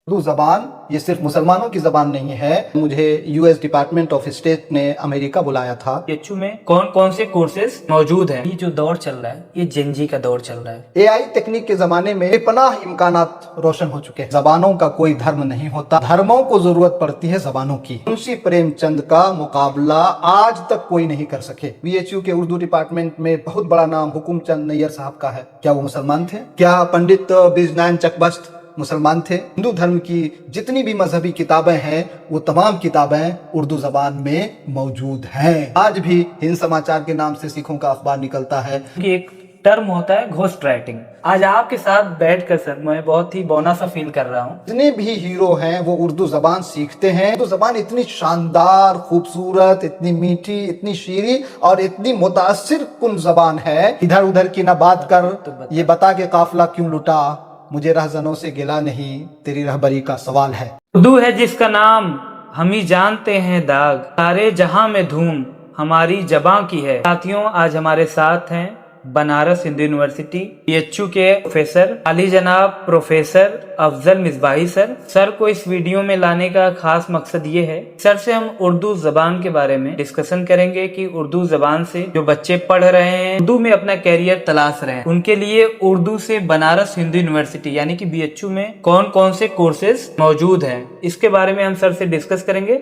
उर्दू जबान ये सिर्फ मुसलमानों की जबान नहीं है। मुझे यूएस डिपार्टमेंट ऑफ स्टेट ने अमेरिका बुलाया था। बीएचयू में कौन कौन से कोर्सेज मौजूद हैं? ये जो दौर चल रहा है ये जेनजी का दौर चल रहा है। एआई तकनीक के जमाने में बेपनाह इम्कानात रोशन हो चुके हैं। जबानों का कोई धर्म नहीं होता, धर्मों को जरूरत पड़ती है जबानों की। मुंशी प्रेमचंद का मुकाबला आज तक कोई नहीं कर सके। बीएचयू के उर्दू डिपार्टमेंट में बहुत बड़ा नाम हुकुमचंद नैयर साहब का है। क्या वो मुसलमान थे? क्या पंडित बिजनैन चकबस्त मुसलमान थे? हिंदू धर्म की जितनी भी मजहबी किताबें हैं वो तमाम किताबें उर्दू जबान में मौजूद हैं। आज भी हिंद समाचार के नाम से सिखों का अखबार निकलता है। एक टर्म होता है घोस्ट राइटिंग। आज आपके साथ बैठकर सर मैं बहुत ही बौना सा फील कर रहा हूँ। जितने भी हीरो हैं वो उर्दू जबान सीखते हैं। उर्दू जबान इतनी शानदार, खूबसूरत, इतनी मीठी, इतनी शीरी और इतनी मुतासिर कुन जबान है। इधर उधर की ना बात कर, ये बता के काफिला क्यों लुटा, मुझे रहजनों से गिला नहीं, तेरी रहबरी का सवाल है। उर्दू है जिसका नाम हम ही जानते हैं दाग, सारे जहां में धूम हमारी जबां की है। साथियों, आज हमारे साथ हैं बनारस हिंदू यूनिवर्सिटी बीएचयू के प्रोफेसर अली जनाब प्रोफेसर अफजल मिसबाही सर को इस वीडियो में लाने का खास मकसद ये है, सर से हम उर्दू जबान के बारे में डिस्कशन करेंगे कि उर्दू जबान से जो बच्चे पढ़ रहे हैं, उर्दू में अपना कैरियर तलाश रहे हैं, उनके लिए उर्दू से बनारस हिंदू यूनिवर्सिटी यानी कि बीएचयू में कौन कौन से कोर्सेज मौजूद हैं, इसके बारे में हम सर से डिस्कस करेंगे।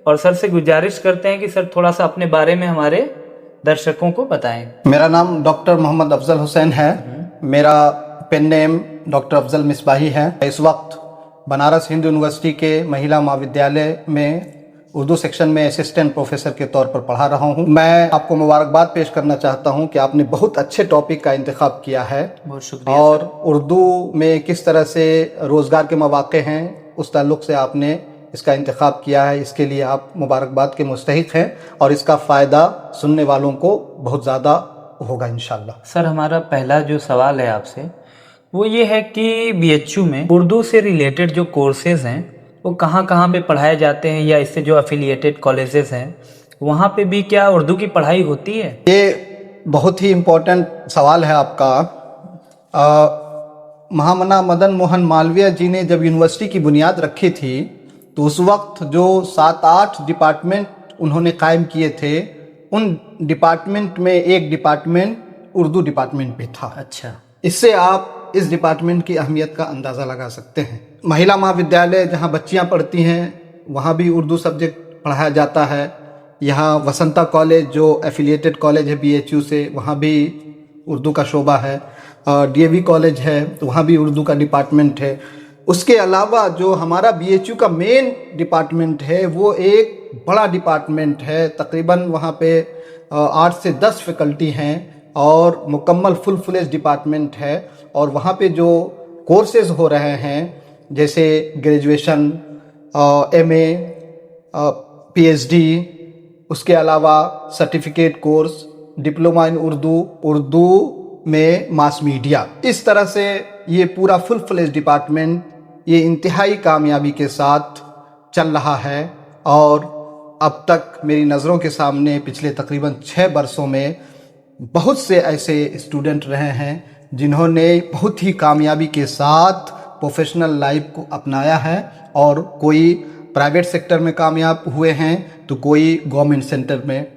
और सर से गुजारिश करते हैं कि सर थोड़ा सा अपने बारे में हमारे दर्शकों को बताएं। मेरा नाम डॉक्टर मोहम्मद अफजल हुसैन है। मेरा pen name doctor Afzal Misbahi है। इस वक्त बनारस हिंदू यूनिवर्सिटी के महिला महाविद्यालय में उर्दू सेक्शन में असिस्टेंट प्रोफेसर के तौर पर पढ़ा रहा हूँ। मैं आपको मुबारकबाद पेश करना चाहता हूँ कि आपने बहुत अच्छे टॉपिक का इंतखाब किया है। बहुत शुक्रिया। और उर्दू में किस तरह से रोज़गार के मौके हैं उस ताल्लुक से आपने इसका इंतखाब किया है, इसके लिए आप मुबारकबाद के मुस्तहिक हैं और इसका फ़ायदा सुनने वालों को बहुत ज़्यादा होगा इंशाल्लाह। सर, हमारा पहला जो सवाल है आपसे वो ये है कि बीएचयू में उर्दू से रिलेटेड जो कोर्सेज हैं वो कहाँ कहाँ पे पढ़ाए जाते हैं, या इससे जो एफिलिएटेड कॉलेजेस हैं वहाँ पे भी क्या उर्दू की पढ़ाई होती है? ये बहुत ही इम्पोर्टेंट सवाल है आपका। महामना मदन मोहन मालवीय जी ने जब यूनिवर्सिटी की बुनियाद रखी थी तो उस वक्त जो 7-8 डिपार्टमेंट उन्होंने कायम किए थे, उन डिपार्टमेंट में एक डिपार्टमेंट उर्दू डिपार्टमेंट भी था। अच्छा। इससे आप इस डिपार्टमेंट की अहमियत का अंदाज़ा लगा सकते हैं। महिला महाविद्यालय जहां बच्चियां पढ़ती हैं वहां भी उर्दू सब्जेक्ट पढ़ाया जाता है। यहाँ वसंता कॉलेज जो एफिलिएटेड कॉलेज है बीएचयू से, वहाँ भी उर्दू का शोबा है। डीएवी कॉलेज है तो वहाँ भी उर्दू का डिपार्टमेंट है। उसके अलावा जो हमारा बीएचयू का मेन डिपार्टमेंट है वो एक बड़ा डिपार्टमेंट है। तकरीबन वहाँ पे 8 से 10 फैकल्टी हैं और मुकम्मल फुल फ्लेज डिपार्टमेंट है। और वहाँ पे जो कोर्सेज हो रहे हैं जैसे ग्रेजुएशन, एमए, पीएचडी, उसके अलावा certificate course, diploma in Urdu, Urdu में मास मीडिया, इस तरह से ये पूरा फुल फ्लेज डिपार्टमेंट ये इंतहाई कामयाबी के साथ चल रहा है। और अब तक मेरी नज़रों के सामने पिछले तकरीबन 6 वर्षों में बहुत से ऐसे स्टूडेंट रहे हैं जिन्होंने बहुत ही कामयाबी के साथ प्रोफेशनल लाइफ को अपनाया है। और कोई प्राइवेट सेक्टर में कामयाब हुए हैं तो कोई गवर्नमेंट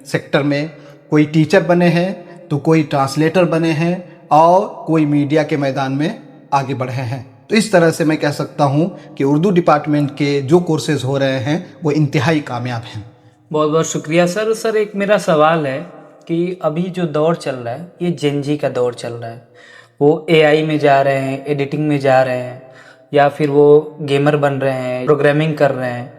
सेक्टर में कोई टीचर बने हैं तो कोई ट्रांसलेटर बने हैं और कोई मीडिया के मैदान में आगे बढ़े हैं। तो इस तरह से मैं कह सकता हूं कि उर्दू डिपार्टमेंट के जो कोर्सेज हो रहे हैं वो इंतहाई कामयाब हैं। बहुत बहुत शुक्रिया सर। सर, एक मेरा सवाल है कि अभी जो दौर चल रहा है ये जेनजी का दौर चल रहा है। वो एआई में जा रहे हैं, एडिटिंग में जा रहे हैं, या फिर वो गेमर बन रहे हैं, प्रोग्रामिंग कर रहे हैं।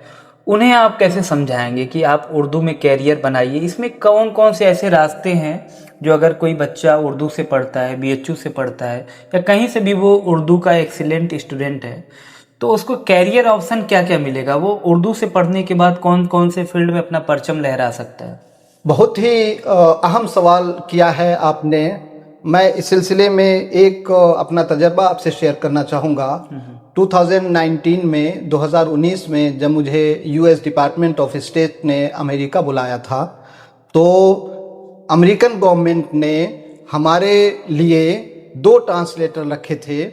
उन्हें आप कैसे समझाएंगे कि आप उर्दू में कैरियर बनाइए? इसमें कौन कौन से ऐसे रास्ते हैं जो अगर कोई बच्चा उर्दू से पढ़ता है, बीएचयू से पढ़ता है, या कहीं से भी वो उर्दू का एक्सीलेंट स्टूडेंट है, तो उसको कैरियर ऑप्शन क्या क्या मिलेगा? वो उर्दू से पढ़ने के बाद कौन कौन से फील्ड में अपना परचम लहरा सकता है? बहुत ही अहम सवाल किया है आपने। मैं इस सिलसिले में एक अपना तजर्बा आपसे शेयर करना चाहूँगा। 2019 में जब मुझे यूएस डिपार्टमेंट ऑफ स्टेट ने अमेरिका बुलाया था तो अमेरिकन गवर्नमेंट ने हमारे लिए 2 ट्रांसलेटर रखे थे।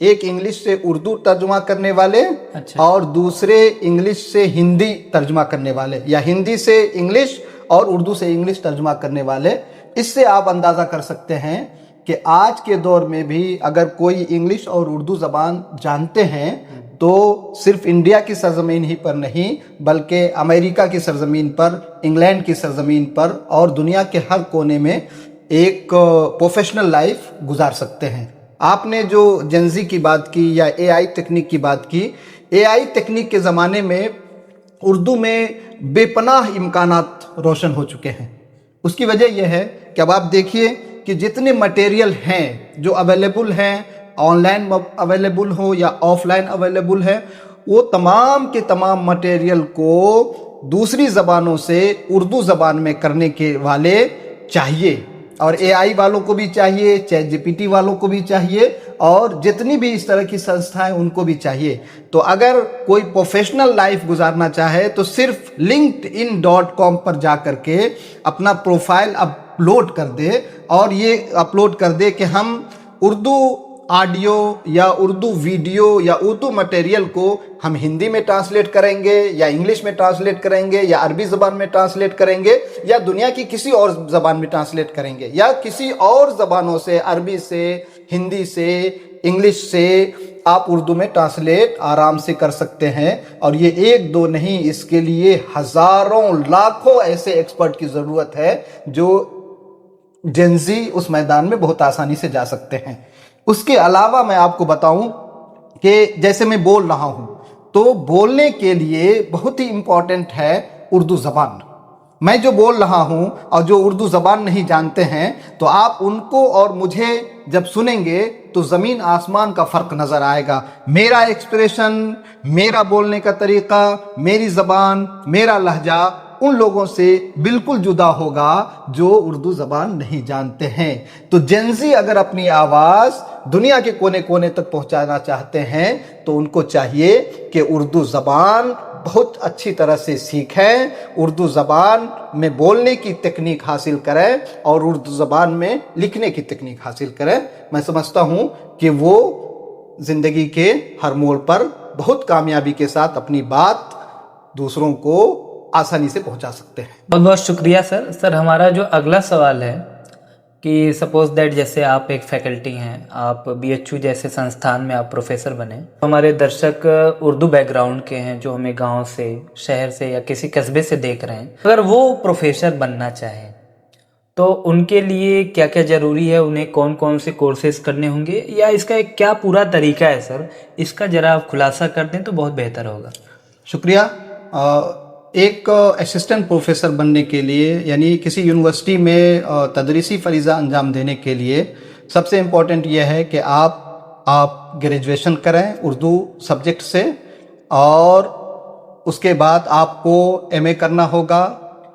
एक इंग्लिश से उर्दू तर्जुमा करने वाले अच्छा। और दूसरे इंग्लिश से हिंदी तर्जुमा करने वाले, या हिंदी से इंग्लिश और उर्दू से इंग्लिश तर्जुमा करने वाले। इससे आप अंदाज़ा कर सकते हैं कि आज के दौर में भी अगर कोई इंग्लिश और उर्दू ज़बान जानते हैं तो सिर्फ इंडिया की सरजमीन ही पर नहीं बल्कि अमेरिका की सरजमीन पर, इंग्लैंड की सरजमीन पर और दुनिया के हर कोने में एक प्रोफेशनल लाइफ गुजार सकते हैं। आपने जो जेनजी की बात की या एआई टेक्निक की बात की, एआई टेक्निक के ज़माने में उर्दू में बेपनाह इम्कानात रोशन हो चुके हैं। उसकी वजह यह है कि अब आप देखिए कि जितने मटेरियल हैं जो अवेलेबल हैं, ऑनलाइन अवेलेबल हो या ऑफलाइन अवेलेबल है, वो तमाम के तमाम मटेरियल को दूसरी ज़बानों से उर्दू ज़बान में करने के वाले चाहिए, और एआई वालों को भी चाहिए, चैट जीपीटी वालों को भी चाहिए, और जितनी भी इस तरह की संस्थाएं उनको भी चाहिए। तो अगर कोई प्रोफेशनल लाइफ गुजारना चाहे तो सिर्फ linkedin.com पर जा करके अपना प्रोफाइल अपलोड कर दे, और ये अपलोड कर दे कि हम उर्दू ऑडियो या उर्दू वीडियो या उर्दू मटेरियल को हम हिंदी में ट्रांसलेट करेंगे या इंग्लिश में ट्रांसलेट करेंगे या अरबी ज़बान में ट्रांसलेट करेंगे या दुनिया की किसी और ज़बान में ट्रांसलेट करेंगे या किसी और ज़बानों से, अरबी से, हिंदी से, इंग्लिश से आप उर्दू में ट्रांसलेट आराम से कर सकते हैं। और ये एक दो नहीं, इसके लिए हज़ारों लाखों ऐसे एक्सपर्ट की ज़रूरत है जो जेनजी उस मैदान में बहुत आसानी से जा सकते हैं। उसके अलावा मैं आपको बताऊं कि जैसे मैं बोल रहा हूं तो बोलने के लिए बहुत ही इम्पॉर्टेंट है उर्दू ज़बान। मैं जो बोल रहा हूं और जो उर्दू ज़बान नहीं जानते हैं तो आप उनको और मुझे जब सुनेंगे तो ज़मीन आसमान का फ़र्क नज़र आएगा। मेरा एक्सप्रेशन, मेरा बोलने का तरीक़ा, मेरी ज़बान, मेरा लहजा उन लोगों से बिल्कुल जुदा होगा जो उर्दू ज़बान नहीं जानते हैं। तो जेनजी अगर अपनी आवाज़ दुनिया के कोने कोने तक पहुंचाना चाहते हैं तो उनको चाहिए कि उर्दू ज़बान बहुत अच्छी तरह से सीखें, उर्दू ज़बान में बोलने की तकनीक हासिल करें और उर्दू ज़बान में लिखने की तकनीक हासिल करें। मैं समझता हूं कि वो ज़िंदगी के हर मोड़ पर बहुत कामयाबी के साथ अपनी बात दूसरों को आसानी से पहुंचा सकते हैं। बहुत बहुत शुक्रिया सर। हमारा जो अगला सवाल है कि सपोज दैट जैसे आप एक फैकल्टी हैं, आप बीएचयू जैसे संस्थान में आप प्रोफेसर बने, हमारे दर्शक उर्दू बैकग्राउंड के हैं जो हमें गांव से, शहर से या किसी कस्बे से देख रहे हैं, अगर वो प्रोफेसर बनना चाहें तो उनके लिए क्या क्या ज़रूरी है, उन्हें कौन कौन से कोर्सेज करने होंगे या इसका एक क्या पूरा तरीका है सर, इसका ज़रा आप खुलासा कर दें तो बहुत बेहतर होगा। शुक्रिया। एक असिस्टेंट प्रोफेसर बनने के लिए यानी किसी यूनिवर्सिटी में तदरीसी फरीज़ा अंजाम देने के लिए सबसे इम्पॉर्टेंट यह है कि आप ग्रेजुएशन करें उर्दू सब्जेक्ट से, और उसके बाद आपको एमए करना होगा।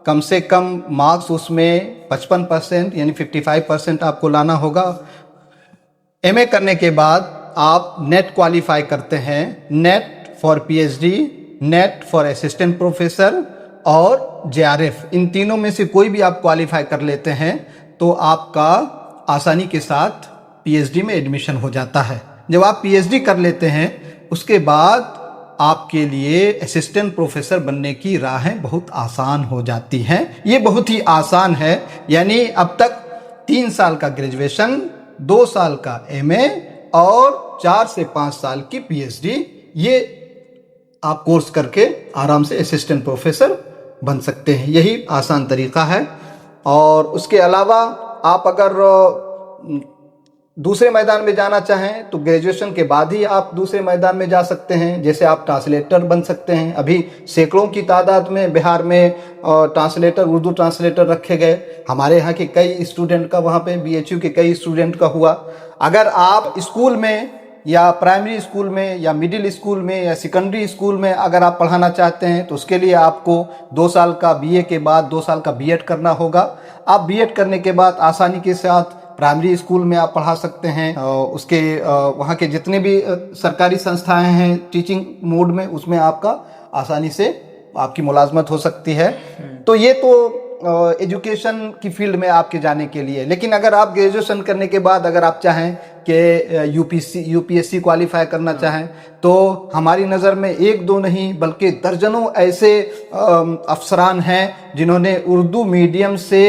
कम से कम मार्क्स उसमें 55% यानी 55% आपको लाना होगा। एमए करने के बाद आप नेट क्वालिफाई करते हैं, net for PhD, net for assistant professor और जेआरएफ। इन तीनों में से कोई भी आप क्वालिफाई कर लेते हैं तो आपका आसानी के साथ पीएचडी में एडमिशन हो जाता है। जब आप पीएचडी कर लेते हैं उसके बाद आपके लिए असिस्टेंट प्रोफेसर बनने की राहें बहुत आसान हो जाती हैं। ये बहुत ही आसान है, यानी अब तक 3 साल का ग्रेजुएशन, 2 साल का एमए और 4 से 5 साल की पीएचडी, ये आप कोर्स करके आराम से असिस्टेंट प्रोफेसर बन सकते हैं। यही आसान तरीका है। और उसके अलावा आप अगर दूसरे मैदान में जाना चाहें तो ग्रेजुएशन के बाद ही आप दूसरे मैदान में जा सकते हैं। जैसे आप ट्रांसलेटर बन सकते हैं। अभी सैकड़ों की तादाद में बिहार में ट्रांसलेटर, उर्दू ट्रांसलेटर रखे गए। हमारे यहाँ के कई स्टूडेंट का, वहाँ पे बीएचयू के कई स्टूडेंट का हुआ। अगर आप स्कूल में या प्राइमरी स्कूल में या मिडिल स्कूल में या सेकेंडरी स्कूल में अगर आप पढ़ाना चाहते हैं तो उसके लिए आपको 2 साल का बीए के बाद 2 साल का बीएड करना होगा। आप बीएड करने के बाद आसानी के साथ प्राइमरी स्कूल में आप पढ़ा सकते हैं। उसके वहाँ के जितने भी सरकारी संस्थाएं हैं टीचिंग मोड में, उसमें आपका आसानी से आपकी मुलाजमत हो सकती है। तो ये तो एजुकेशन की फील्ड में आपके जाने के लिए। लेकिन अगर आप ग्रेजुएशन करने के बाद अगर आप चाहें कि यूपीएससी क्वालिफाई करना चाहें, तो हमारी नज़र में एक दो नहीं बल्कि दर्जनों ऐसे अफसरान हैं जिन्होंने उर्दू मीडियम से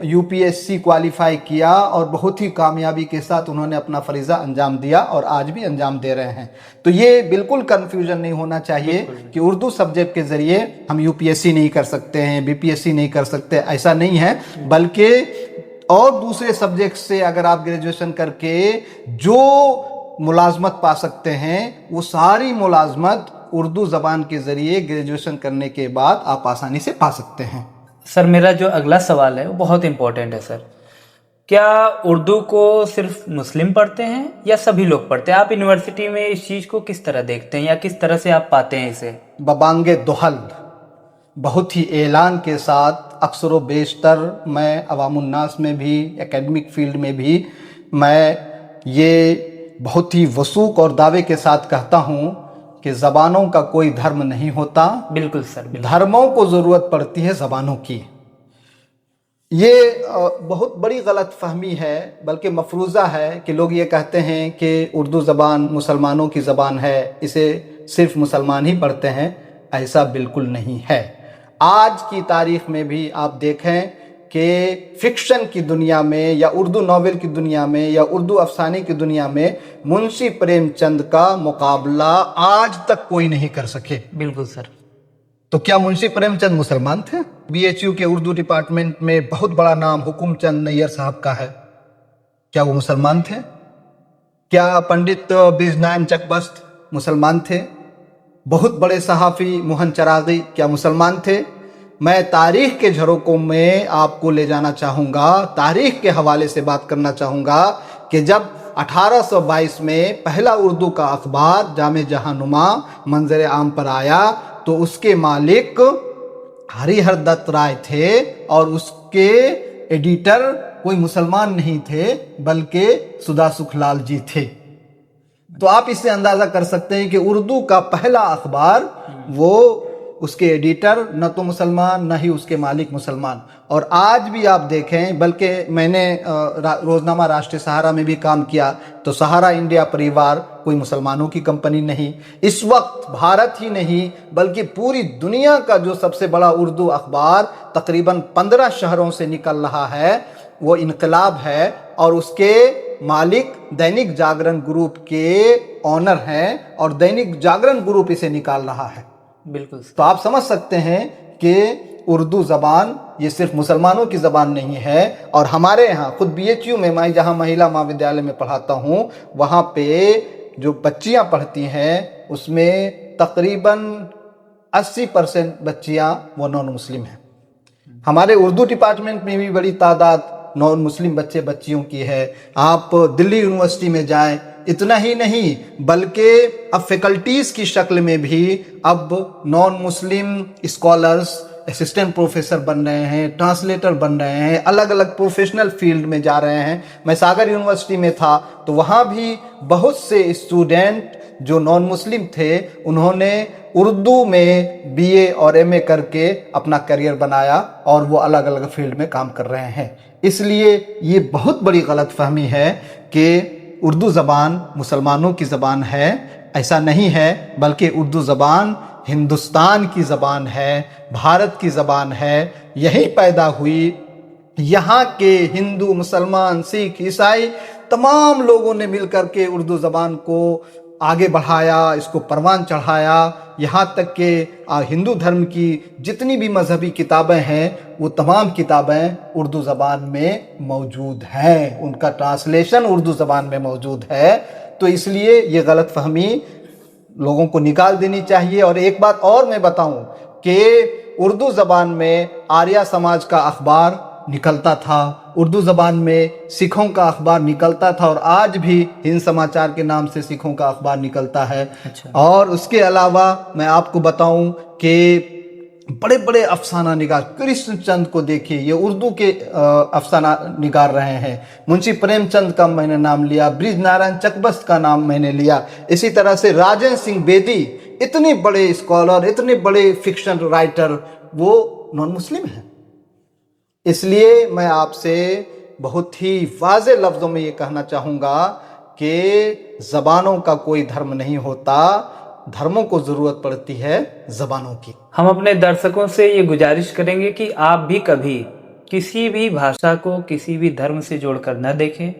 यूपीएससी क्वालिफाई किया और बहुत ही कामयाबी के साथ उन्होंने अपना फरीज़ा अंजाम दिया और आज भी अंजाम दे रहे हैं। तो ये बिल्कुल कन्फ्यूजन नहीं होना चाहिए कि उर्दू सब्जेक्ट के ज़रिए हम यूपीएससी नहीं कर सकते हैं, बीपीएससी नहीं कर सकते, ऐसा नहीं है। बल्कि और दूसरे सब्जेक्ट से अगर आप ग्रेजुएशन करके जो मुलाजमत पा सकते हैं वो सारी मुलाजमत उर्दू ज़बान के ज़रिए ग्रेजुएशन करने के बाद आप आसानी से पा सकते हैं। सर मेरा जो अगला सवाल है वो बहुत इम्पोर्टेंट है सर। क्या उर्दू को सिर्फ मुस्लिम पढ़ते हैं या सभी लोग पढ़ते हैं? आप यूनिवर्सिटी में इस चीज़ को किस तरह देखते हैं या किस तरह से आप पाते हैं इसे? बबांगे दोहल बहुत ही ऐलान के साथ अक्सर व बेशतर मैं अवामुन्नास में भी एकेडमिक फील्ड में भी मैं ये बहुत ही वसूक और दावे के साथ कहता हूँ कि ज़बानों का कोई धर्म नहीं होता। बिल्कुल सर, बिल्कुल। धर्मों को ज़रूरत पड़ती है ज़बानों की। ये बहुत बड़ी गलत फहमी है, बल्कि मफरूज़ा है कि लोग ये कहते हैं कि उर्दू ज़बान मुसलमानों की ज़बान है, इसे सिर्फ मुसलमान ही पढ़ते हैं। ऐसा बिल्कुल नहीं है। आज की तारीख़ में भी आप देखें कि फ़िक्शन की दुनिया में या उर्दू नावल की दुनिया में या उर्दू अफसाने की दुनिया में मुंशी प्रेमचंद का मुकाबला आज तक कोई नहीं कर सके। बिल्कुल सर। तो क्या मुंशी प्रेमचंद मुसलमान थे? बीएचयू के उर्दू डिपार्टमेंट में बहुत बड़ा नाम हुकुमचंद नैयर साहब का है, क्या वो मुसलमान थे? क्या पंडित ब्रिजनायन चकबस्त मुसलमान थे? बहुत बड़े सहाफ़ी मोहन चरागी क्या मुसलमान थे? मैं तारीख़ के झरोकों में आपको ले जाना चाहूँगा, तारीख़ के हवाले से बात करना चाहूँगा कि जब 1822 में पहला उर्दू का अखबार जामे जहानुमा मंजर आम पर आया तो उसके मालिक हरिहर दत्त राय थे और उसके एडिटर कोई मुसलमान नहीं थे बल्कि सुधा सुखलाल जी थे। तो आप इससे अंदाज़ा कर सकते हैं कि उर्दू का पहला अखबार वो उसके एडिटर न तो मुसलमान न ही उसके मालिक मुसलमान। और आज भी आप देखें, बल्कि मैंने रोज़नामा राष्ट्रीय सहारा में भी काम किया तो सहारा इंडिया परिवार कोई मुसलमानों की कंपनी नहीं। इस वक्त भारत ही नहीं बल्कि पूरी दुनिया का जो सबसे बड़ा उर्दू अखबार तकरीबन 15 शहरों से निकल रहा है वो इनकलाब है और उसके मालिक दैनिक जागरण ग्रुप के ऑनर हैं और दैनिक जागरण ग्रुप इसे निकाल रहा है। बिल्कुल। तो आप समझ सकते हैं कि उर्दू ज़बान ये सिर्फ मुसलमानों की ज़बान नहीं है। और हमारे यहाँ खुद बीएचयू में मैं जहाँ महिला महाविद्यालय में पढ़ाता हूँ वहाँ पे जो बच्चियाँ पढ़ती हैं उसमें तकरीबन 80% बच्चियाँ वो नॉन मुस्लिम हैं। हमारे उर्दू डिपार्टमेंट में भी बड़ी तादाद नॉन मुस्लिम बच्चियों की है। आप दिल्ली यूनिवर्सिटी में जाएं, इतना ही नहीं बल्कि अब फैकल्टीज़ की शक्ल में भी अब non Muslim scholars assistant professor बन रहे हैं, ट्रांसलेटर बन रहे हैं, अलग अलग प्रोफेशनल फील्ड में जा रहे हैं। मैं सागर यूनिवर्सिटी में था तो वहाँ भी बहुत से स्टूडेंट जो नॉन मुस्लिम थे उन्होंने उर्दू में बीए और एमए करके अपना करियर बनाया और वो अलग अलग फील्ड में काम कर रहे हैं। इसलिए ये बहुत बड़ी गलतफहमी है कि उर्दू ज़बान मुसलमानों की ज़बान है, ऐसा नहीं है। बल्कि उर्दू ज़बान हिंदुस्तान की ज़बान है, भारत की ज़बान है। यही पैदा हुई, यहाँ के हिंदू मुसलमान सिख ईसाई तमाम लोगों ने मिलकर के उर्दू ज़बान को आगे बढ़ाया, इसको परवान चढ़ाया। यहाँ तक कि हिंदू धर्म की जितनी भी मजहबी किताबें हैं वो तमाम किताबें उर्दू ज़बान में मौजूद हैं, उनका ट्रांसलेशन उर्दू ज़बान में मौजूद है। तो इसलिए ये गलत फहमी लोगों को निकाल देनी चाहिए। और एक बात और मैं बताऊं कि उर्दू ज़बान में आर्या समाज का अखबार निकलता था, उर्दू ज़बान में सिखों का अखबार निकलता था और आज भी हिंद समाचार के नाम से सिखों का अखबार निकलता है। अच्छा। और उसके अलावा मैं आपको बताऊं कि बड़े बड़े अफसाना निगार कृष्णचंद को देखिए, ये उर्दू के अफसाना निगार रहे हैं। मुंशी प्रेमचंद का मैंने नाम लिया, ब्रिजनारायण चकबस्त का नाम मैंने लिया, इसी तरह से राजेंद्र सिंह बेदी, इतने बड़े स्कॉलर, इतने बड़े फिक्शन राइटर, वो नॉन मुस्लिम हैं। इसलिए मैं आपसे बहुत ही वाज़े लफ्ज़ों में ये कहना चाहूँगा कि ज़बानों का कोई धर्म नहीं होता, धर्मों को ज़रूरत पड़ती है ज़बानों की। हम अपने दर्शकों से ये गुजारिश करेंगे कि आप भी कभी किसी भी भाषा को किसी भी धर्म से जोड़कर न देखें।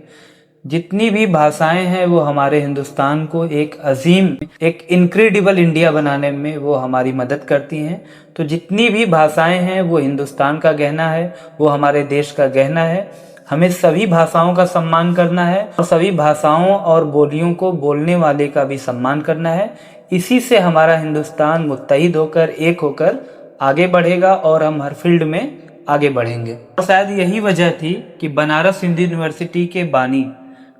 जितनी भी भाषाएं हैं वो हमारे हिंदुस्तान को एक अजीम, एक इनक्रेडिबल इंडिया बनाने में वो हमारी मदद करती हैं। तो जितनी भी भाषाएं हैं वो हिंदुस्तान का गहना है, वो हमारे देश का गहना है। हमें सभी भाषाओं का सम्मान करना है और सभी भाषाओं और बोलियों को बोलने वाले का भी सम्मान करना है। इसी से हमारा हिंदुस्तान मुत्तहिद होकर, एक होकर आगे बढ़ेगा और हम हर फील्ड में आगे बढ़ेंगे। और शायद यही वजह थी कि बनारस हिंदू यूनिवर्सिटी के बानी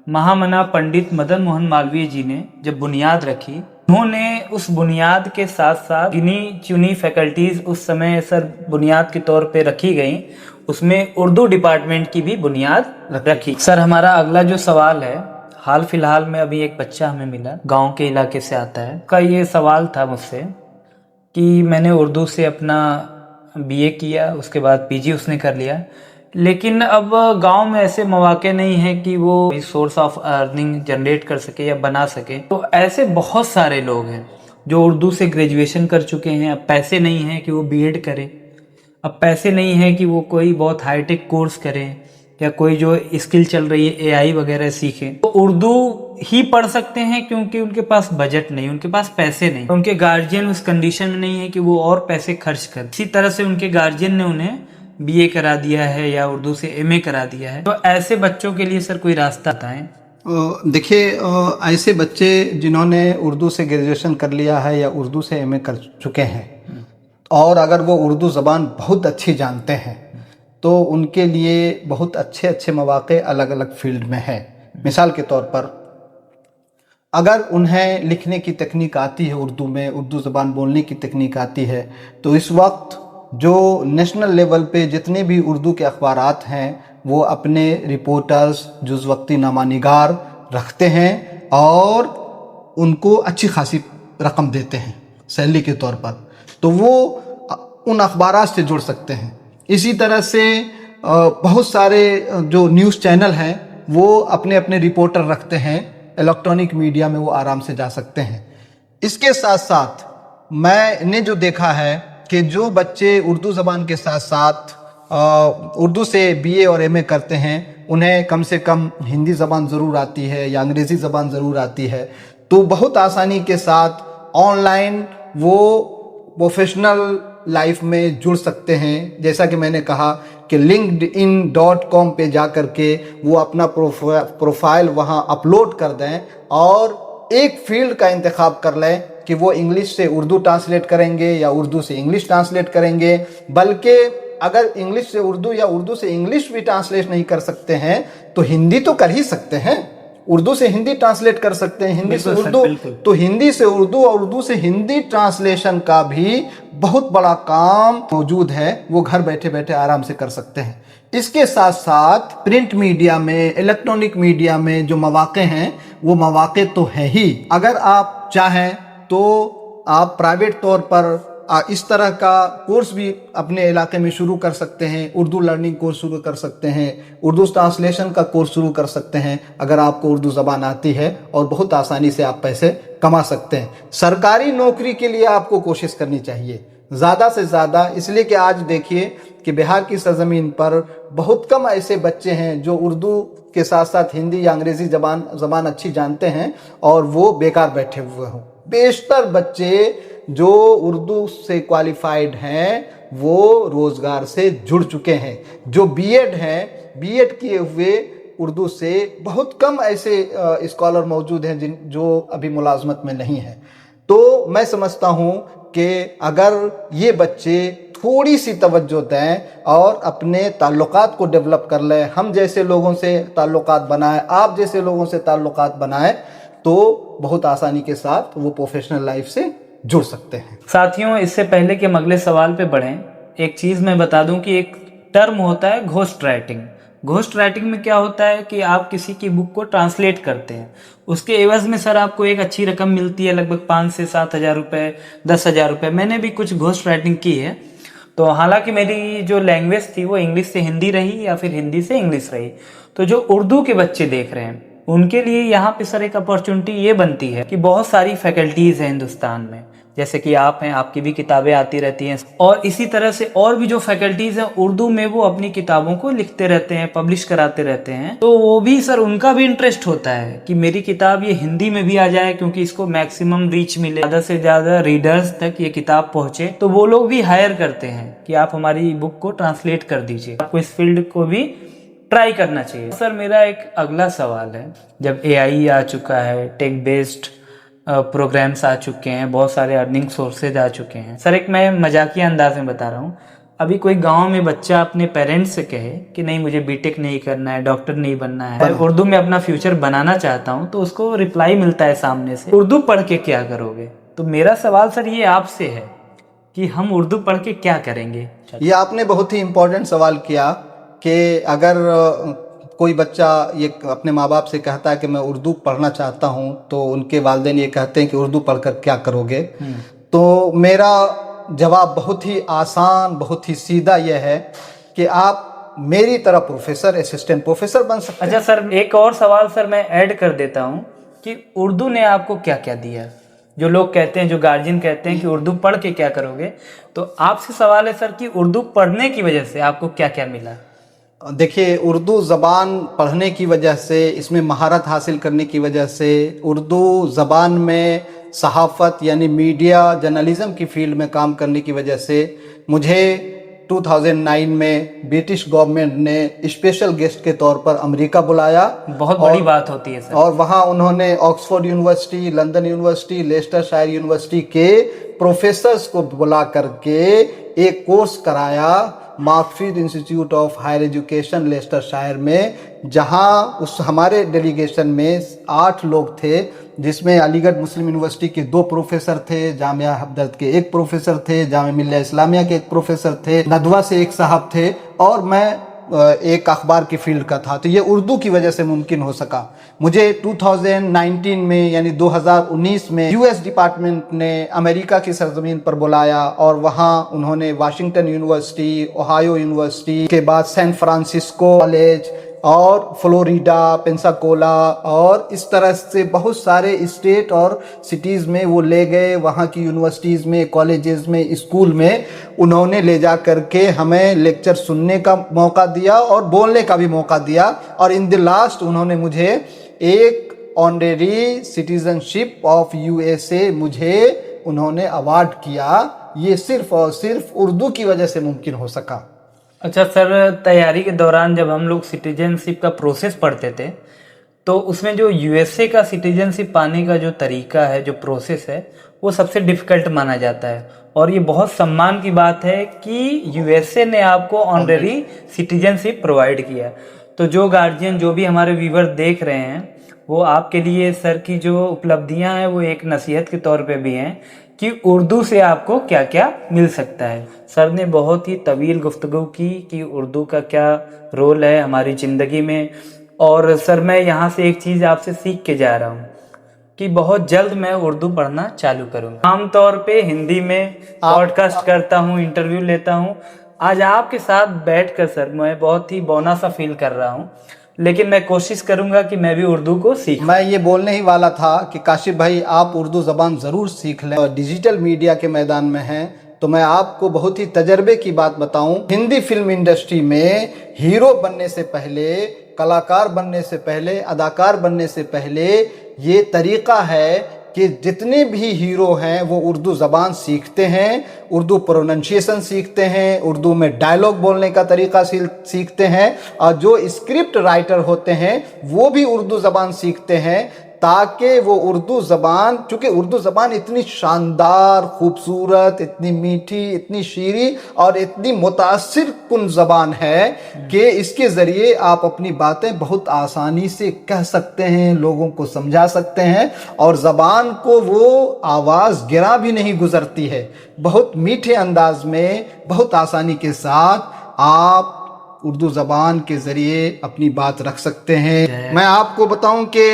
महामना पंडित मदन मोहन मालवीय जी ने जब बुनियाद रखी, उन्होंने उस बुनियाद के साथ साथ गिनी चुनी फैकल्टीज उस समय सर बुनियाद के तौर पे रखी गई, उसमें उर्दू डिपार्टमेंट की भी बुनियाद रखी। सर हमारा अगला जो सवाल है, हाल फिलहाल में अभी एक बच्चा हमें मिला, गांव के इलाके से आता है। का ये सवाल था मुझसे कि मैंने उर्दू से अपना बीए किया, उसके बाद पीजी उसने कर लिया, लेकिन अब गांव में ऐसे मौके नहीं है कि वो सोर्स ऑफ अर्निंग जनरेट कर सके या बना सके। तो ऐसे बहुत सारे लोग हैं जो उर्दू से ग्रेजुएशन कर चुके हैं, अब पैसे नहीं है कि वो बीएड करें, अब पैसे नहीं है कि वो कोई बहुत हाईटेक कोर्स करें या कोई जो स्किल चल रही है एआई वगैरह सीखें। तो उर्दू ही पढ़ सकते हैं क्योंकि उनके पास बजट नहीं, उनके पास पैसे नहीं, उनके गार्जियन उस कंडीशन में नहीं है कि वो और पैसे खर्च कर। इसी तरह से उनके गार्जियन ने उन्हें बीए करा दिया है या उर्दू से एमए करा दिया है। तो ऐसे बच्चों के लिए सर कोई रास्ता बताएं। देखिए, ऐसे बच्चे जिन्होंने उर्दू से ग्रेजुएशन कर लिया है या उर्दू से एमए कर चुके हैं और अगर वो उर्दू ज़बान बहुत अच्छी जानते हैं तो उनके लिए बहुत अच्छे अच्छे मौके अलग अलग फील्ड में है। मिसाल के तौर पर अगर उन्हें लिखने की तकनीक आती है उर्दू में, उर्दू ज़बान बोलने की तकनीक आती है, तो इस वक्त जो नेशनल लेवल पे जितने भी उर्दू के अखबारात हैं वो अपने रिपोर्टर्स, जुज़वक्ती नामानिगार रखते हैं और उनको अच्छी खासी रकम देते हैं सैलरी के तौर पर, तो वो उन अखबारात से जुड़ सकते हैं। इसी तरह से बहुत सारे जो न्यूज़ चैनल हैं वो अपने अपने रिपोर्टर रखते हैं, इलेक्ट्रॉनिक मीडिया में वो आराम से जा सकते हैं। इसके साथ साथ मैंने जो देखा है कि जो बच्चे उर्दू ज़बान के साथ साथ उर्दू से बीए और एमए करते हैं, उन्हें कम से कम हिंदी ज़बान ज़रूर आती है या अंग्रेज़ी ज़बान ज़रूर आती है, तो बहुत आसानी के साथ ऑनलाइन वो प्रोफेशनल लाइफ में जुड़ सकते हैं। जैसा कि मैंने कहा कि linkedin.com पे जा कर के वो अपना प्रोफाइल वहाँ अपलोड कर दें और एक फील्ड का इंतखाब कर लें कि वो इंग्लिश से उर्दू ट्रांसलेट करेंगे या उर्दू से इंग्लिश ट्रांसलेट करेंगे। बल्कि अगर इंग्लिश से उर्दू या उर्दू से इंग्लिश भी ट्रांसलेट नहीं कर सकते हैं तो हिंदी तो कर ही सकते हैं, उर्दू से हिंदी ट्रांसलेट कर सकते हैं, हिंदी से उर्दू, तो हिंदी से उर्दू और उर्दू से हिंदी ट्रांसलेशन का भी बहुत बड़ा काम मौजूद है, वो घर बैठे बैठे आराम से कर सकते हैं। इसके साथ साथ प्रिंट मीडिया में, इलेक्ट्रॉनिक मीडिया में जो मौके हैं वो मौके तो है ही। अगर आप चाहें तो आप प्राइवेट तौर पर इस तरह का कोर्स भी अपने इलाके में शुरू कर सकते हैं, उर्दू लर्निंग कोर्स शुरू कर सकते हैं, उर्दू ट्रांसलेशन का कोर्स शुरू कर सकते हैं अगर आपको उर्दू ज़बान आती है, और बहुत आसानी से आप पैसे कमा सकते हैं। सरकारी नौकरी के लिए आपको कोशिश करनी चाहिए ज़्यादा से ज़्यादा, इसलिए कि आज देखिए कि बिहार की सरजमीन पर बहुत कम ऐसे बच्चे हैं जो उर्दू के साथ साथ हिंदी या अंग्रेज़ी ज़बान अच्छी जानते हैं और वो बेकार बैठे हुए हों। बेशतर बच्चे जो उर्दू से क्वालिफाइड हैं वो रोज़गार से जुड़ चुके हैं। जो बीएड हैं, बीएड किए हुए उर्दू से बहुत कम ऐसे स्कॉलर मौजूद हैं जो अभी मुलाजमत में नहीं हैं। तो मैं समझता हूँ कि अगर ये बच्चे थोड़ी सी तवज्जो दें और अपने ताल्लुकात को डेवलप कर लें, हम जैसे लोगों से ताल्लुकात बनाएं, आप जैसे लोगों से ताल्लुकात बनाएं, तो बहुत आसानी के साथ वो प्रोफेशनल लाइफ से जुड़ सकते हैं। साथियों, इससे पहले कि हम अगले सवाल पे बढ़ें, एक चीज़ मैं बता दूं कि एक टर्म होता है घोस्ट राइटिंग। घोस्ट राइटिंग में क्या होता है कि आप किसी की बुक को ट्रांसलेट करते हैं, उसके एवज में सर आपको एक अच्छी रकम मिलती है, लगभग 5 से 7 हज़ार रुपये, 10 हज़ार रुपये। मैंने भी कुछ घोस्ट राइटिंग की है, तो हालांकि मेरी जो लैंग्वेज थी वो इंग्लिश से हिंदी रही या फिर हिंदी से इंग्लिश रही। तो जो उर्दू के बच्चे देख रहे हैं उनके लिए यहाँ पे सर एक अपॉर्चुनिटी ये बनती है कि बहुत सारी फैकल्टीज़ हैं हिंदुस्तान में, जैसे कि आप हैं, आपकी भी किताबें आती रहती हैं, और इसी तरह से और भी जो फैकल्टीज़ हैं उर्दू में वो अपनी किताबों को लिखते रहते हैं, पब्लिश कराते रहते हैं। तो वो भी सर उनका भी इंटरेस्ट होता है कि मेरी किताब ये हिंदी में भी आ जाए, क्योंकि इसको मैक्सिमम रीच मिले, ज़्यादा से ज़्यादा रीडर्स तक ये किताब पहुँचे। तो वो लोग भी हायर करते हैं कि आप हमारी बुक को ट्रांसलेट कर दीजिए, आपको इस फील्ड को भी ट्राई करना चाहिए। सर मेरा एक अगला सवाल है, जब एआई आ चुका है, टेक बेस्ड प्रोग्राम्स आ चुके हैं, बहुत सारे अर्निंग सोर्सेज आ चुके हैं। सर एक मैं मजाकिया अंदाज में बता रहा हूँ, अभी कोई गांव में बच्चा अपने पेरेंट्स से कहे कि नहीं मुझे बीटेक नहीं करना है, डॉक्टर नहीं बनना है, उर्दू में अपना फ्यूचर बनाना चाहता हूँ, तो उसको रिप्लाई मिलता है सामने से, उर्दू पढ़ के क्या करोगे? तो मेरा सवाल सर ये आपसे है कि हम उर्दू पढ़ के क्या करेंगे? ये आपने बहुत ही इम्पोर्टेंट सवाल किया कि अगर कोई बच्चा ये अपने माँ बाप से कहता है कि मैं उर्दू पढ़ना चाहता हूँ, तो उनके वालिदैन ये कहते हैं कि उर्दू पढ़कर क्या करोगे। तो मेरा जवाब बहुत ही आसान, बहुत ही सीधा यह है कि आप मेरी तरह प्रोफेसर, असिस्टेंट प्रोफेसर बन सकते हैं। अच्छा सर, एक और सवाल सर मैं ऐड कर देता हूँ कि उर्दू ने आपको क्या क्या दिया? जो लोग कहते हैं, जो गार्जियन कहते हैं कि उर्दू पढ़ के क्या करोगे, तो आपसे सवाल है सर कि उर्दू पढ़ने की वजह से आपको क्या क्या मिला? देखिए, उर्दू ज़बान पढ़ने की वजह से, इसमें महारत हासिल करने की वजह से, उर्दू ज़बान में सहाफ़त यानी मीडिया जर्नलिज़म की फील्ड में काम करने की वजह से मुझे 2009 में ब्रिटिश गवर्नमेंट ने स्पेशल गेस्ट के तौर पर अमेरिका बुलाया। बहुत बड़ी बात होती है सर। और वहाँ उन्होंने Oxford University, London University, Leicestershire University के प्रोफेसर्स को बुला करके एक कोर्स कराया Markfield Institute of Higher Education Leicestershire में, जहां उस हमारे डेलीगेशन में 8 लोग थे, जिसमें अलीगढ़ मुस्लिम यूनिवर्सिटी के 2 प्रोफेसर थे, जामिया हमदर्द के 1 प्रोफेसर थे, जामिया मिल्लिया इस्लामिया के 1 प्रोफेसर थे, नदवा से 1 साहब थे, और मैं एक अखबार की फील्ड का था। तो ये उर्दू की वजह से मुमकिन हो सका। मुझे 2019 में यानी 2019 में यूएस डिपार्टमेंट ने अमेरिका की सरजमीन पर बुलाया, और वहाँ उन्होंने वाशिंगटन यूनिवर्सिटी, ओहायो यूनिवर्सिटी के बाद सैन फ्रांसिस्को कॉलेज और फ्लोरिडा, पेंसाकोला और इस तरह से बहुत सारे स्टेट और सिटीज़ में वो ले गए। वहाँ की यूनिवर्सिटीज़ में, कॉलेजेस में, स्कूल में उन्होंने ले जा करके हमें लेक्चर सुनने का मौका दिया और बोलने का भी मौका दिया। और इन द लास्ट उन्होंने मुझे एक ऑनरेरी सिटीजनशिप ऑफ यूएसए मुझे उन्होंने अवार्ड किया। ये सिर्फ और सिर्फ उर्दू की वजह से मुमकिन हो सका। अच्छा सर, तैयारी के दौरान जब हम लोग सिटीजनशिप का प्रोसेस पढ़ते थे, तो उसमें जो यूएसए का सिटीजनशिप पाने का जो तरीका है, जो प्रोसेस है, वो सबसे डिफ़िकल्ट माना जाता है। और ये बहुत सम्मान की बात है कि यूएसए ने आपको ऑनरेरी सिटीजनशिप प्रोवाइड किया। तो जो गार्जियन, जो भी हमारे व्यूवर देख रहे हैं, वो आपके लिए सर की जो उपलब्धियां हैं वो एक नसीहत के तौर पे भी हैं कि उर्दू से आपको क्या क्या मिल सकता है। सर ने बहुत ही तवील गुफ्तगू की कि उर्दू का क्या रोल है हमारी ज़िंदगी में। और सर मैं यहाँ से एक चीज़ आपसे सीख के जा रहा हूँ कि बहुत जल्द मैं उर्दू पढ़ना चालू करूँगा। आमतौर पे हिंदी में पॉडकास्ट करता हूँ, इंटरव्यू लेता हूँ। आज आपके साथ बैठकर सर मैं बहुत ही बौना सा फील कर रहा हूँ, लेकिन मैं कोशिश करूंगा कि मैं भी उर्दू को सीख। मैं ये बोलने ही वाला था कि काशिफ भाई, आप उर्दू ज़बान ज़रूर सीख लें। और डिजिटल मीडिया के मैदान में हैं, तो मैं आपको बहुत ही तजर्बे की बात बताऊं। हिंदी फिल्म इंडस्ट्री में हीरो बनने से पहले, कलाकार बनने से पहले, अदाकार बनने से पहले ये तरीक़ा है कि जितने भी हीरो हैं वो उर्दू ज़बान सीखते हैं, उर्दू प्रोनंसिएशन सीखते हैं, उर्दू में डायलॉग बोलने का तरीका सीखते हैं, और जो स्क्रिप्ट राइटर होते हैं वो भी उर्दू ज़बान सीखते हैं, ताकि वो उर्दू ज़बान, चूँकि उर्दू ज़बान इतनी शानदार, खूबसूरत, इतनी मीठी, इतनी शीरी और इतनी मुतासिर कुन ज़बान है कि इसके ज़रिए आप अपनी बातें बहुत आसानी से कह सकते हैं, लोगों को समझा सकते हैं, और ज़बान को वो आवाज़ गिरा भी नहीं गुज़रती है। बहुत मीठे अंदाज में, बहुत आसानी के साथ आप उर्दू ज़बान के ज़रिए अपनी बात रख सकते हैं। मैं आपको बताऊं कि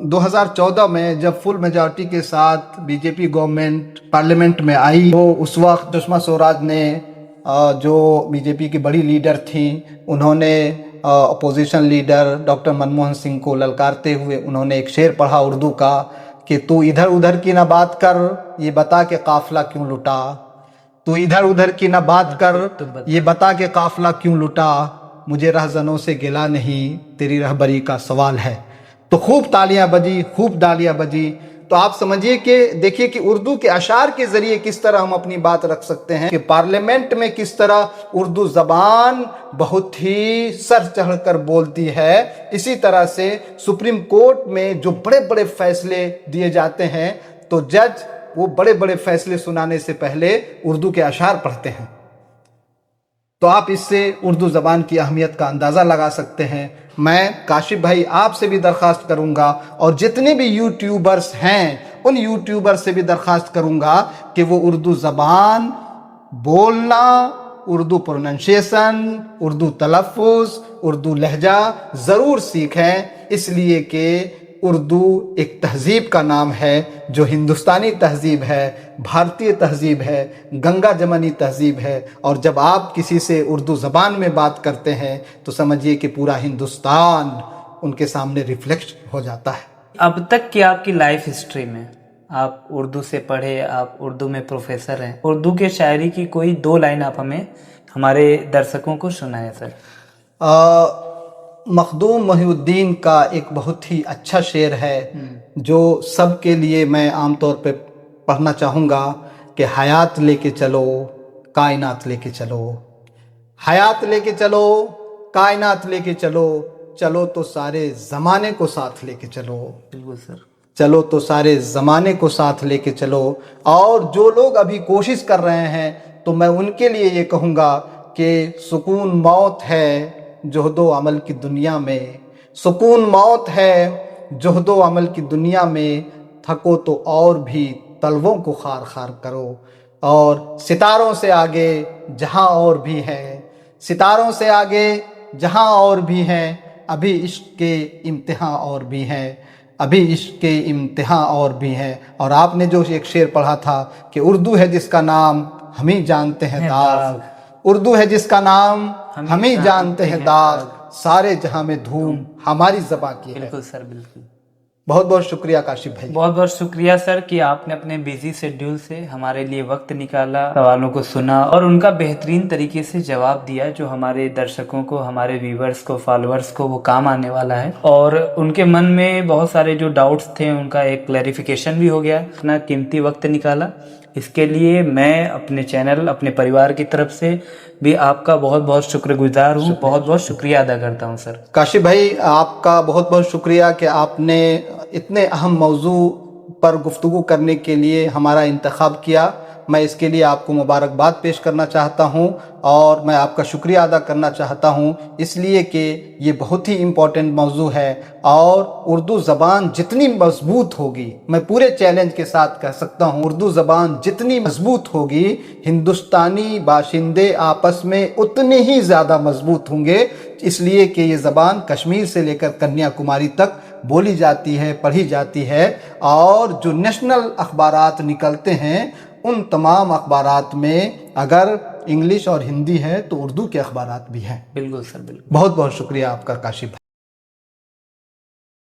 2014 में जब फुल मेजॉरिटी के साथ बीजेपी गवर्नमेंट पार्लियामेंट में आई, तो उस वक्त सुषमा स्वराज ने, जो बीजेपी की बड़ी लीडर थी, उन्होंने opposition leader doctor Manmohan Singh को ललकारते हुए उन्होंने एक शेर पढ़ा उर्दू का कि तू इधर उधर की ना बात कर, ये बता के काफिला क्यों लुटा। तू इधर उधर की ना बात कर, ये बता के काफिला क्यों लुटा। मुझे रहजनों से गिला नहीं, तेरी रहबरी का सवाल है। तो खूब तालियां बजी, खूब डालियां बजी। तो आप समझिए कि देखिए कि उर्दू के अशार के जरिए किस तरह हम अपनी बात रख सकते हैं, कि पार्लियामेंट में किस तरह उर्दू जबान बहुत ही सर चढ़कर बोलती है। इसी तरह से सुप्रीम कोर्ट में जो बड़े बड़े फैसले दिए जाते हैं तो जज वो बड़े बड़े फैसले सुनाने से पहले उर्दू के अशार पढ़ते हैं। तो आप इससे उर्दू ज़बान की अहमियत का अंदाज़ा लगा सकते हैं। मैं काशिफ भाई आपसे भी दरख्वास्त करूंगा और जितने भी यूट्यूबर्स हैं उन यूट्यूबर्स से भी दरख्वास्त करूंगा कि वो उर्दू ज़बान बोलना, उर्दू प्रोनंसिएशन, उर्दू तलफ़ुज़, उर्दू लहजा ज़रूर सीखें, इसलिए कि उर्दू एक तहज़ीब का नाम है जो हिंदुस्तानी तहज़ीब है, भारतीय तहज़ीब है, गंगा जमनी तहज़ीब है। और जब आप किसी से उर्दू ज़बान में बात करते हैं तो समझिए कि पूरा हिंदुस्तान उनके सामने रिफ्लेक्ट हो जाता है। अब तक की आपकी लाइफ हिस्ट्री में आप उर्दू से पढ़े, आप उर्दू में प्रोफेसर हैं, उर्दू के शायरी की कोई 2 लाइन आप हमें हमारे दर्शकों को सुनाएं सर। मखदूम मोहिउद्दीन का एक बहुत ही अच्छा शेर है जो सब के लिए मैं आमतौर पे पढ़ना चाहूँगा कि हयात लेके चलो, कायनात लेके चलो, हयात लेके चलो, कायनात लेके चलो, चलो तो सारे ज़माने को साथ लेके चलो। बिल्कुल सर। चलो तो सारे ज़माने को साथ लेके चलो। और जो लोग अभी कोशिश कर रहे हैं तो मैं उनके लिए ये कहूँगा कि सुकून मौत है जोहदो अमल की दुनिया में, सुकून मौत है जोहदो अमल की दुनिया में, थको तो और भी तलवों को खार खार करो। और सितारों से आगे जहाँ और भी हैं, सितारों से आगे जहाँ और भी हैं, अभी इश्क के इम्तिहान और भी हैं, अभी इश्क के इम्तिहान और भी हैं। और आपने जो एक शेर पढ़ा था कि उर्दू है जिसका नाम हम ही जानते हैं दाग, उर्दू है जिसका नाम हम ही जानते हैं दाग, सारे जहां में धूम हमारी ज़बां की है। बिल्कुल सर, बिल्कुल। बहुत बहुत शुक्रिया काशिफ भाई। बहुत बहुत शुक्रिया सर कि आपने अपने बिजी शेड्यूल से हमारे लिए वक्त निकाला, सवालों को सुना और उनका बेहतरीन तरीके से जवाब दिया, जो हमारे दर्शकों को, हमारे व्यूवर्स को, फॉलोअर्स को वो काम आने वाला है। और उनके मन में बहुत सारे जो डाउट्स थे उनका एक क्लैरिफिकेशन भी हो गया। इतना कीमती वक्त निकाला, इसके लिए मैं अपने चैनल, अपने परिवार की तरफ से भी आपका बहुत बहुत शुक्रगुजार हूँ, बहुत बहुत शुक्रिया अदा करता हूँ सर। काशिफ भाई आपका बहुत बहुत शुक्रिया कि आपने इतने अहम मौजू पर गुफ्तगू करने के लिए हमारा इंतखाब किया। मैं इसके लिए आपको मुबारकबाद पेश करना चाहता हूं और मैं आपका शुक्रिया अदा करना चाहता हूं, इसलिए कि ये बहुत ही इम्पोर्टेंट मौजू है। और उर्दू ज़बान जितनी मजबूत होगी, मैं पूरे चैलेंज के साथ कह सकता हूं, उर्दू ज़बान जितनी मजबूत होगी, हिंदुस्तानी बाशिंदे आपस में उतने ही ज़्यादा मजबूत होंगे। इसलिए कि ये ज़बान कश्मीर से लेकर कन्याकुमारी तक बोली जाती है, पढ़ी जाती है। और जो नेशनल अखबारात निकलते हैं उन तमाम अखबारात में अगर इंग्लिश और हिंदी है तो उर्दू के अखबारात भी हैं। बिल्कुल सर, बिल्कुल। बहुत बहुत शुक्रिया आपका काशिफ।